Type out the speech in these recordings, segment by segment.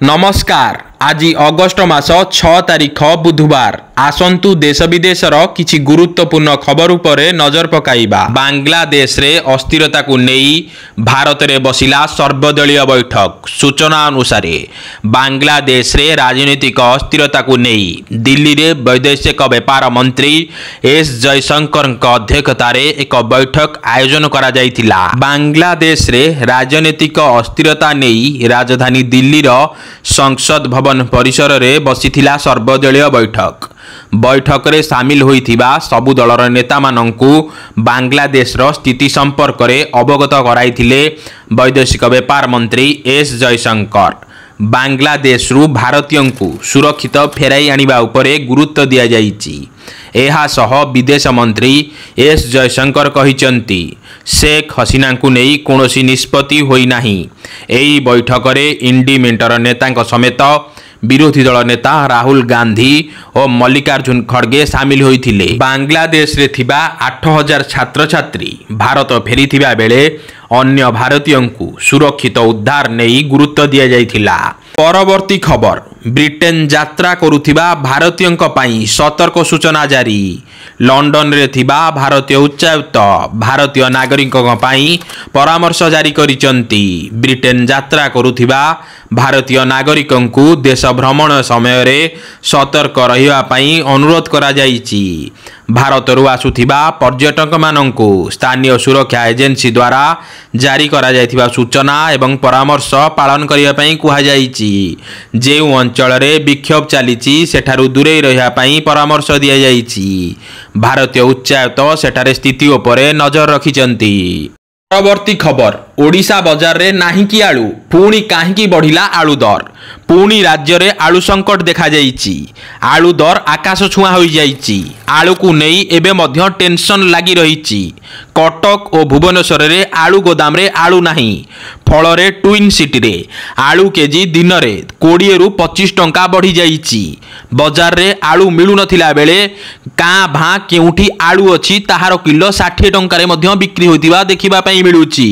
नमस्कार। आज अगस्ट मास 6 तारिख बुधवार। आसंतु देश विदेशर किछि गुरुत्वपूर्ण खबर उपरे नजर पकाइबा। बांग्लादेश रे अस्थिरता को नेई भारत रे बसिला सर्वदलीय बैठक। सूचना अनुसार बांग्लादेश रे राजनीतिक अस्थिरता को नेई दिल्ली रे वैदेशिक व्यापार मंत्री एस जयशंकर अध्यक्षतार एक बैठक आयोजन करा जायतिला। बांग्लादेश रे राजनीतिक अस्थिरता नेई राजधानी दिल्ली रो संसद भवन परिसर रे बसिथिला सर्वदलीय बैठक। बैठक रे सामिल होइथिबा सबु दलर नेता मानंकु बांग्लादेश रो स्थिति संपर्क रे अवगत कराइथिले वैदेशिक व्यापार मंत्री एस जयशंकर। बांग्लादेश रु भारतीयंकु सुरक्षित फेराई आनिबा उपरे गुरुत्व दिया जाइछि। एहा सह विदेश मंत्री एस जयशंकर कहिचंती शेख हसीना को नहीं कोनोसी निष्पत्ति होई नाही। एई बैठक रे इंडी मेंटर नेतांक समेत विरोधी दल नेता राहुल गांधी और मल्लिकार्जुन खड़गे सामिल होइथिले। बांग्लादेश रे थिबा 8000 छात्र छात्री भारत फेरिथिबा बेले अन्य भारतीयंकु सुरक्षित उद्धार नहीं गुरुत्व दिया जाइथिला। परवर्ती खबर, ब्रिटेन यात्रा करुथिबा भारतीयंक पई सतर्क सूचना जारी। लंडन रे थिबा भारतीय उच्चायुक्त भारतीय नागरिकों पई परामर्श जारी करिसंती। ब्रिटेन यात्रा करुथिबा भारतीय नागरिकों को देश भ्रमण समय रे सतर्क रहिबा पई अनुरोध करा जाइछि। भारत रु आसुथिबा पर्यटक मानंकु स्थानीय सुरक्षा एजेंसी द्वारा जारी करा जायथिबा सूचना एवं परामर्श पालन करिया पई कुहा जाइछि। जेउ अंचल रे विक्षोभ चलीछि सेठारु दूरे रहिया पई परामर्श दिया जाइछि। भारतीय उच्चायुक्त सेठारे स्थिति उपरे नजर रखिचंती। परवर्ती खबर, ओडिशा बाजार रे नाही कि आलू पुणी काहींकी बढ़िला आलू दर। पुणी राज्य रे आलू संकट देखा जाइछि। आलू दर आकाश छुआ होई जाइछि। आलू को नहीं एबे मध्य टेंशन लगी रहिछि। कटक और भुवनेश्वर रे आलू गोदाम रे आलू नाही। फल रे ट्विन सिटी रे आलू केजी दिन रे 20 रु 25 टंका बढ़ी जाइछि। बाजार रे आलू मिलु नथिला बेले कां भां केउठी आलू अछि ताहार किलो 60 टंका रे मध्य बिक्री होतिबा देखिबा पई मिलुछि।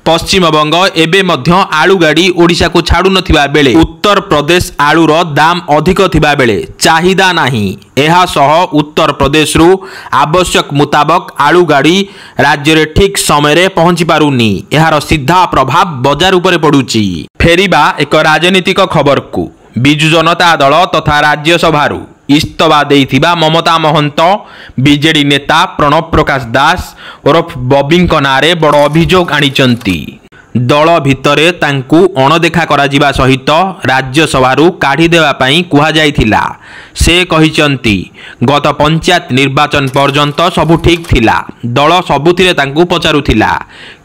पश्चिम बंग एबे मध्य आलू गाड़ी ओडिशा को छाडु नथिबा बेले उत्तर प्रदेश आलू रो दाम अधिक थिबा बेले चाहिदा नाही। एहा सह उत्तर प्रदेश रु आवश्यक मुताबक आलू गाड़ी राज्य रे ठीक समय रे पहुंची पारुनी। एहार सीधा प्रभाव बाजार उपरे पडुची। फेरिबा एक राजनीतिक खबर को, बिजु जनता दल तथा राज्यसभा इस्तफा देइथिबा ममता महंत बीजेडी नेता प्रणव प्रकाश दास ओरफ बबिंक नारे बड़ अभियोग आनिचंती। दल भितरे तांकु अणदेखा करा जिबा सहित राज्यसभा काढ़ी देवा पई कुहा जाइथिला। से कहिचंती गत पंचायत निर्वाचन पर्यंत सबु ठीक थिला। दल सबुथिरे तांकु पचारुथिला,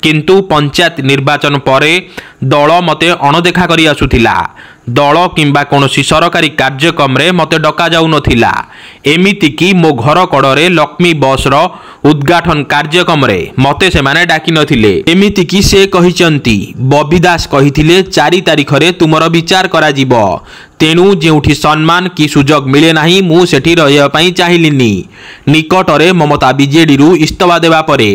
किंतु पंचायत निर्वाचन परे दल मते अणदेखा करी आसुथिला। दल किंबा कोनोसी सरकारी कार्यक्रम रे मते डका जाउ नथिला। एमिति कि मो घर कड़े लक्ष्मी बस रो उद्घाटन कार्यक्रम रे मते से माने डाकी नथिले। एमिति कि से कहिचंती बबी दास कहिथिले 4 तारिख रे तुमरो विचार करा जिवो। तेणु जेउठी सम्मान कि सुजोग मिले नाही मु सेठी रहिया पई चाहिलिनी। निकट रे ममता बीजेडी रु इस्तफा देवा परे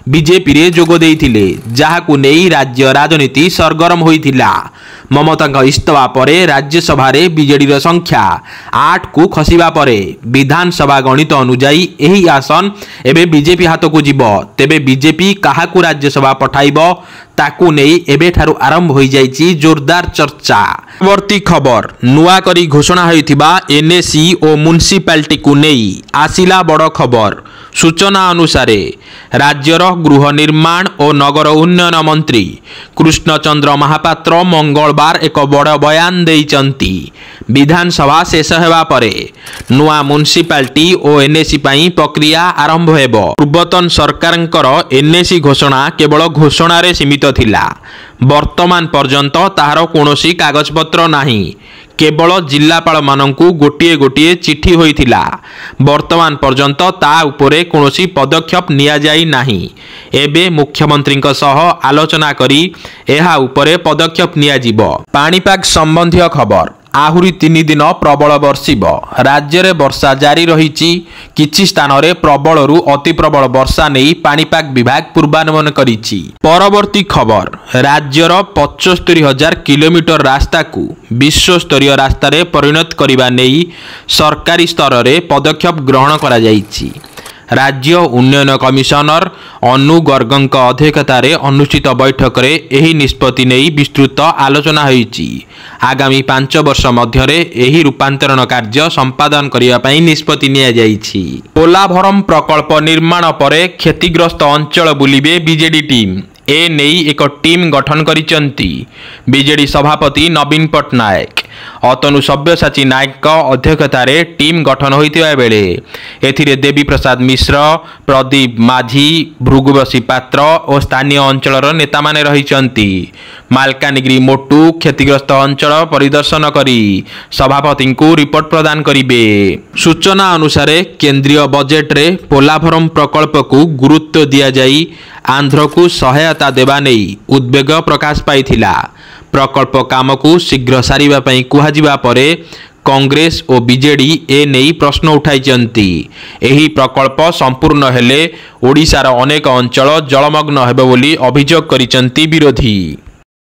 बीजेपी रे जोग देइथिले, जाहाकु नेई राज्य राजनीति सरगरम होइथिला। ममता इस्तफा परे राज्यसभा रे बीजेडी रो संख्या 8 को खसिबा परे विधानसभा गणित अनुसायी एही आसन एबे बीजेपी हाथ को जिवो। तेबे बीजेपी काहाकु राज्यसभा पठाइबो ताकू नहीं एबे ठारू आरंभ हो जाइछि जोरदार चर्चा। परवर्ती खबर, नुआ करी घोषणा होइथिबा एनएसी और म्युनिसिपालिटी को नहीं आसिला बड़ खबर। सूचना अनुसार राज्यर गृह निर्माण और नगर उन्नयन मंत्री कृष्णचंद्र महापात्र मंगलवार एक बड़ बयान देइचंती। विधानसभा शेष हेबा परे नुआ म्युनिसिपालिटी और एनएसी पई प्रक्रिया आरंभ हेबो। पूर्वतन सरकारंकर एनएसी घोषणा केवल घोषणा रे सीमित थिला। वर्तमान पर्यंत ताहार कोनोसी कागज पत्र नाही। केवल जिलापाल मानंकु गोटिए गोटिए चिठी होइथिला। वर्तमान पर्यंत ता उपरे कोनोसी पदक्षेप निया जाई नाही। एबे मुख्यमंत्रीक सह आलोचना करी एहा उपरे पदक्षेप निया जिवो। पाणीपाग संबंधी खबर, ଆହୁରି 3 ଦିନ ପ୍ରବଳ ବର୍ଷିବ। ରାଜ୍ୟରେ ବର୍ଷା ଜାରି ରହିଛି। କିଛି ସ୍ଥାନରେ ପ୍ରବଳରୁ ଅତି ପ୍ରବଳ ବର୍ଷା ନେଇ ପାଣିପାଗ ବିଭାଗ ପୂର୍ବାନୁମାନ କରିଛି। ପରବର୍ତ୍ତୀ ଖବର, ରାଜ୍ୟର 75,000 କିଲୋମିଟର ରାସ୍ତାକୁ ବିଶ୍ୱସ୍ତରୀୟ ରାସ୍ତାରେ ପରିଣତ କରିବା ନେଇ ସରକାରୀ ସ୍ତରରେ ପଦକ୍ଷେପ ଗ୍ରହଣ କରାଯାଇଛି। ରାଜ୍ୟ ଉନ୍ନୟନ କମିଶନର ଅନୁ ଗର୍ଗଙ୍କ ଅଧ୍ୟକ୍ଷତାରେ ଅନୁଷ୍ଠିତ ବୈଠକରେ ଏହି ନିଷ୍ପତ୍ତି ନେଇ ବିସ୍ତୃତ ଆଲୋଚନା ହୋଇଛି। ଆଗାମୀ 5 ବର୍ଷ ମଧ୍ୟରେ ଏହି ରୂପାନ୍ତରଣ କାର୍ଯ୍ୟ ସମ୍ପାଦନ କରିବା ପାଇଁ ନିଷ୍ପତ୍ତି ନିଆଯାଇଛି। ପୋଲାଭରମ ପ୍ରକଳ୍ପ ନିର୍ମାଣ ପରେ କ୍ଷତିଗ୍ରସ୍ତ ଅଞ୍ଚଳ ବୁଲିବେ ବିଜେଡି ଟିମ୍। ଏ ନେଇ ଏକ ଟିମ୍ ଗଠନ କରିଛନ୍ତି ବିଜେଡି ସଭାପତି ନବୀନ ପଟ୍ଟନାୟକ। ଅତନୁ ସବ୍ୟସାଚୀ ନାୟକଙ୍କ ଅଧ୍ୟକ୍ଷତାରେ ଟିମ୍ ଗଠନ ହୋଇଥିବା ବେଳେ ଏଥିରେ ଦେବୀ ପ୍ରସାଦ ମିଶ୍ର, ପ୍ରଦୀପ ମାଝୀ, ଭୃଗୁବଶୀ ପାତ୍ର ଓ ସ୍ଥାନୀୟ ଅଞ୍ଚଳର ନେତାମାନେ ରହିଛନ୍ତି। ମାଲକାନଗିରି ମୋଟୁ କ୍ଷତିଗ୍ରସ୍ତ ଅଞ୍ଚଳ ପରିଦର୍ଶନ କରି ସଭାପତିଙ୍କୁ ରିପୋର୍ଟ ପ୍ରଦାନ କରିବେ। ସୂଚନା ଅନୁସାରେ କେନ୍ଦ୍ରୀୟ ବଜେଟ୍ରେ ପୋଲାଭରମ ପ୍ରକଳ୍ପକୁ ଗୁରୁତ୍ୱ ଦିଆଯାଇ ଆନ୍ଧ୍ରକୁ ସହାୟତା ଦେବା ନେଇ ଉଦ୍ବେଗ ପ୍ରକାଶ ପାଇଥିଲା। ପ୍ରକଳ୍ପ କାମକୁ ଶୀଘ୍ର ସାରିବା ପାଇଁ କୁହାଯିବା ପରେ କଂଗ୍ରେସ ଓ ବିଜେଡି ଏ ନେଇ ପ୍ରଶ୍ନ ଉଠାଇଛନ୍ତି। ଏହି ପ୍ରକଳ୍ପ ସମ୍ପୂର୍ଣ୍ଣ ହେଲେ ଓଡ଼ିଶାର ଅନେକ ଅଞ୍ଚଳ ଜଳମଗ୍ନ ହେବ ବୋଲି ଅଭିଯୋଗ କରିଛନ୍ତି ବିରୋଧୀ।